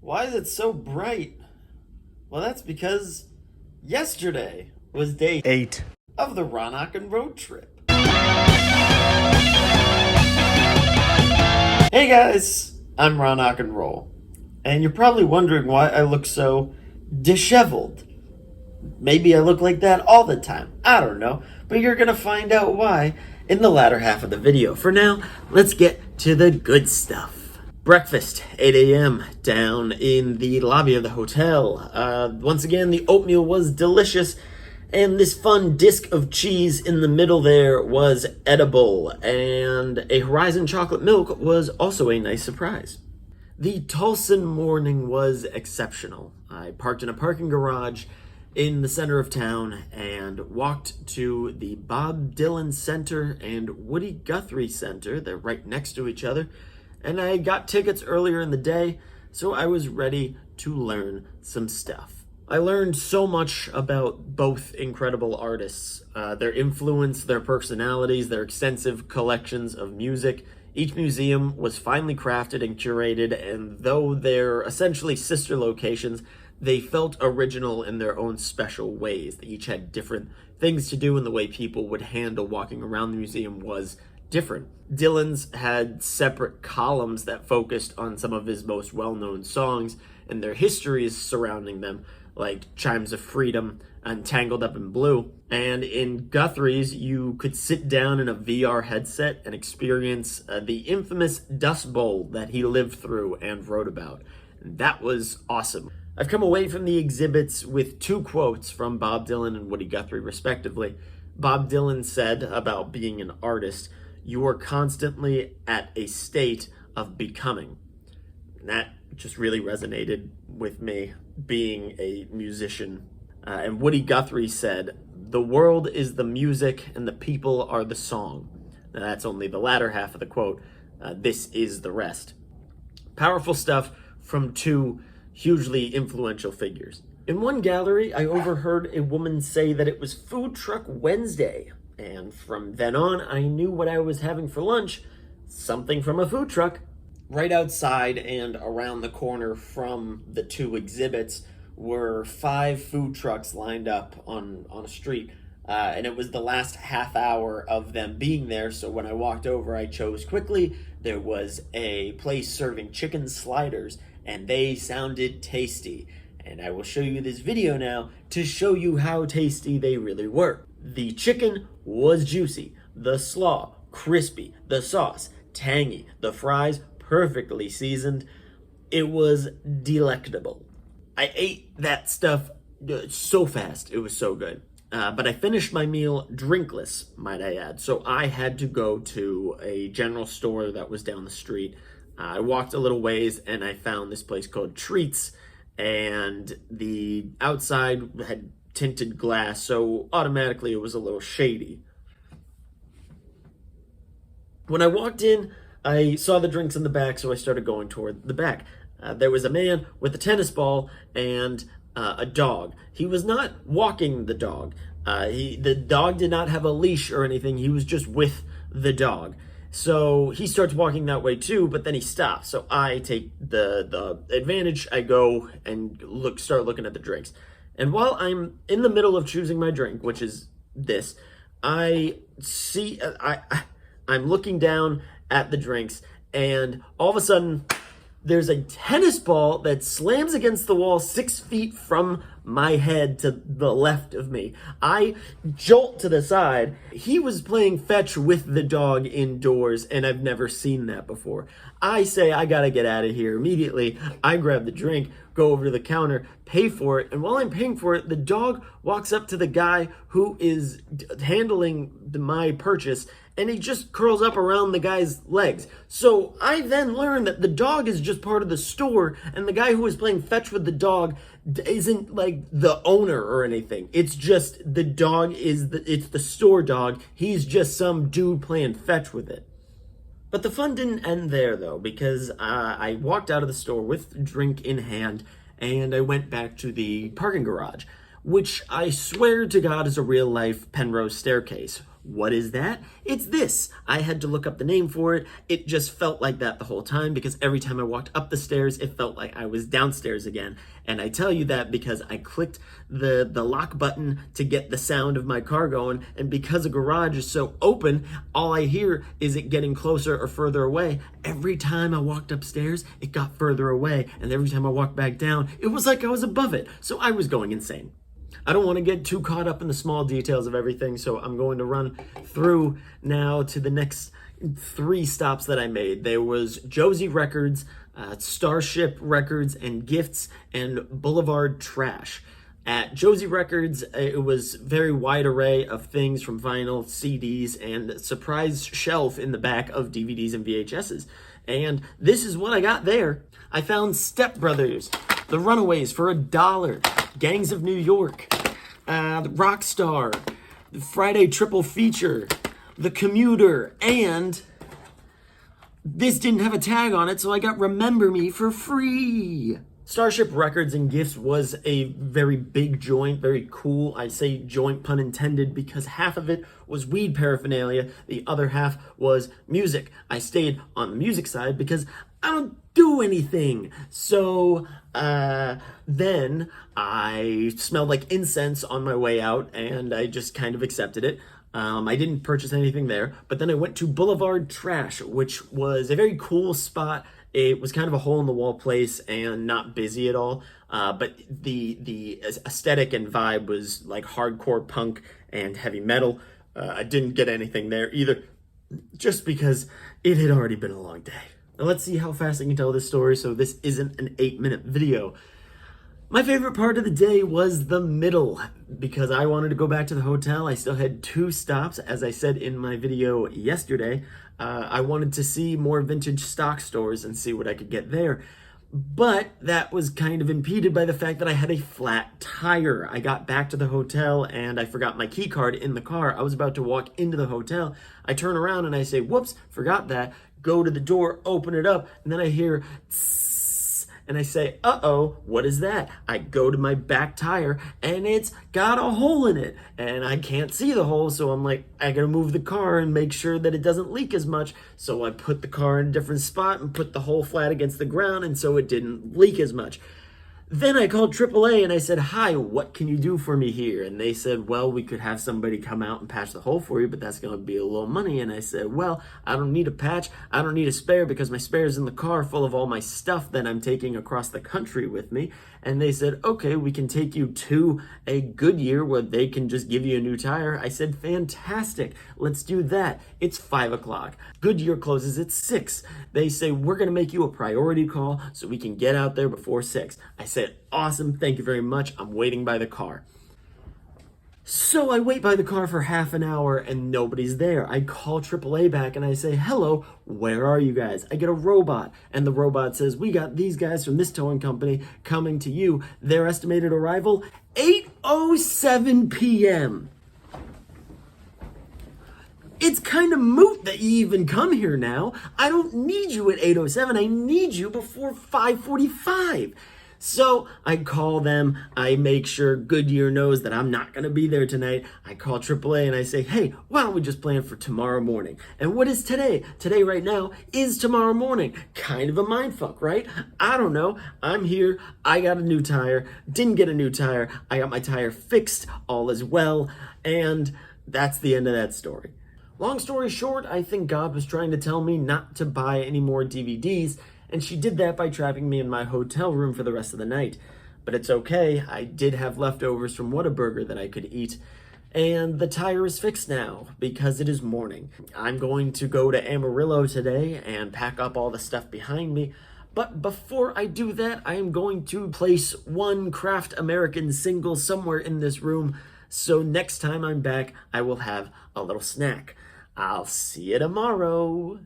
Why is it so bright? Well, that's because yesterday was day 8 of the Ronoc N Roadtrip. Hey guys, I'm Ronoc N Roll, and you're probably wondering why I look so disheveled. Maybe I look like that all the time. I don't know, but you're gonna find out why in the latter half of the video. For now, let's get to the good stuff. Breakfast, 8 a.m. down in the lobby of the hotel. Once again, the oatmeal was delicious, and this fun disc of cheese in the middle there was edible, and a Horizon chocolate milk was also a nice surprise. The Tulsan morning was exceptional. I parked in a parking garage in the center of town and walked to the Bob Dylan Center and Woody Guthrie Center. They're right next to each other. And I got tickets earlier in the day, so I was ready to learn some stuff. I learned so much about both incredible artists, their influence, their personalities, their extensive collections of music. Each museum was finely crafted and curated, and though they're essentially sister locations, they felt original in their own special ways. They each had different things to do, and the way people would handle walking around the museum was different. Dylan's had separate columns that focused on some of his most well-known songs and their histories surrounding them, like Chimes of Freedom and Tangled Up in Blue. And in Guthrie's, you could sit down in a VR headset and experience the infamous Dust Bowl that he lived through and wrote about. And that was awesome. I've come away from the exhibits with two quotes from Bob Dylan and Woody Guthrie, respectively. Bob Dylan said about being an artist, "You are constantly at a state of becoming." And that just really resonated with me, being a musician. And Woody Guthrie said, "The world is the music and the people are the song." Now, that's only the latter half of the quote. This is the rest. Powerful stuff from two hugely influential figures. In one gallery, I overheard a woman say that it was Food Truck Wednesday. And from then on, I knew what I was having for lunch, something from a food truck. Right outside and around the corner from the two exhibits were 5 food trucks lined up on a street. And it was the last half hour of them being there, so when I walked over, I chose quickly. There was a place serving chicken sliders, and they sounded tasty. And I will show you this video now to show you how tasty they really were. The chicken was juicy, the slaw crispy, the sauce tangy, the fries perfectly seasoned. It was delectable. I ate that stuff so fast, it was so good. But I finished my meal drinkless, might I add. So I had to go to a general store that was down the street. I walked a little ways and I found this place called Treats, and the outside had tinted glass, so automatically it was a little shady. When I walked in, I saw the drinks in the back, so I started going toward the back. There was a man with a tennis ball and a dog. He was not walking the dog. The dog did not have a leash or anything. He was just with the dog. So he starts walking that way too, but then he stops. So I take the advantage. I go and start looking at the drinks. And while I'm in the middle of choosing my drink, which is this, I see I'm looking down at the drinks, and all of a sudden there's a tennis ball that slams against the wall 6 feet from my head to the left of me. I jolt to the side. He was playing fetch with the dog indoors, and I've never seen that before. I say, I gotta get out of here immediately. I grab the drink, go over to the counter, pay for it, and while I'm paying for it, the dog walks up to the guy who is handling my purchase, and he just curls up around the guy's legs. So I then learn that the dog is just part of the store, and the guy who is playing fetch with the dog isn't like the owner or anything. It's just the dog it's the store dog. He's just some dude playing fetch with it. But the fun didn't end there though, because I walked out of the store with drink in hand, and I went back to the parking garage, which I swear to God is a real life Penrose staircase. What is that? It's this. I had to look up the name for it. It just felt like that the whole time because every time I walked up the stairs, it felt like I was downstairs again. And I tell you that because I clicked the lock button to get the sound of my car going, and because the garage is so open, all I hear is it getting closer or further away. Every time I walked upstairs, it got further away, and every time I walked back down, it was like I was above it. So I was going insane. I don't want to get too caught up in the small details of everything, so I'm going to run through now to the next 3 stops that I made. There was Josie Records, Starship Records and Gifts, and Boulevard Trash. At Josie Records, it was very wide array of things from vinyl, CDs, and a surprise shelf in the back of DVDs and VHSs. And this is what I got there. I found Step Brothers, The Runaways for $1, Gangs of New York, Rockstar, the Friday Triple Feature, The Commuter, and this didn't have a tag on it, so I got Remember Me for free. Starship Records and Gifts was a very big joint, very cool. I say joint pun intended because half of it was weed paraphernalia, the other half was music. I stayed on the music side because I don't do anything. So then I smelled like incense on my way out and I just kind of accepted it. I didn't purchase anything there, but then I went to Boulevard Trash, which was a very cool spot. It was kind of a hole-in-the-wall place and not busy at all, but the aesthetic and vibe was like hardcore punk and heavy metal. I didn't get anything there either, just because it had already been a long day. Now let's see how fast I can tell this story so this isn't an 8-minute video. My favorite part of the day was the middle, because I wanted to go back to the hotel. I still had 2 stops, as I said in my video yesterday. I wanted to see more vintage stock stores and see what I could get there. But that was kind of impeded by the fact that I had a flat tire. I got back to the hotel and I forgot my key card in the car. I was about to walk into the hotel. I turn around and I say, whoops, forgot that. Go to the door, open it up, and then I hear tss, and I say, uh-oh, what is that? I go to my back tire and it's got a hole in it and I can't see the hole. So I'm like, I gotta move the car and make sure that it doesn't leak as much. So I put the car in a different spot and put the hole flat against the ground, and so it didn't leak as much. Then I called AAA and I said, hi, what can you do for me here? And they said, well, we could have somebody come out and patch the hole for you, but that's going to be a little money. And I said, well, I don't need a patch. I don't need a spare because my spare is in the car full of all my stuff that I'm taking across the country with me. And they said, okay, we can take you to a Goodyear where they can just give you a new tire. I said, fantastic. Let's do that. It's 5 o'clock. Goodyear closes at 6. They say, we're going to make you a priority call so we can get out there before 6. I said, awesome. Thank you very much. I'm waiting by the car. So I wait by the car for half an hour and nobody's there. I call AAA back and I say, hello, where are you guys? I get a robot and the robot says, we got these guys from this towing company coming to you. Their estimated arrival, 8:07 p.m. It's kind of moot that you even come here now. I don't need you at 8:07. I need you before 5:45. So I call them, I make sure Goodyear knows that I'm not going to be there tonight. I call AAA and I say, hey, why don't we just plan for tomorrow morning? And what is today? Today right now is tomorrow morning. Kind of a mindfuck, right? I don't know. I'm here. I got a new tire. Didn't get a new tire. I got my tire fixed. All is well. And that's the end of that story. Long story short, I think God was trying to tell me not to buy any more DVDs, and she did that by trapping me in my hotel room for the rest of the night. But it's okay, I did have leftovers from Whataburger that I could eat, and the tire is fixed now because it is morning. I'm going to go to Amarillo today and pack up all the stuff behind me, but before I do that, I am going to place one Kraft American single somewhere in this room, so next time I'm back, I will have a little snack. I'll see you tomorrow.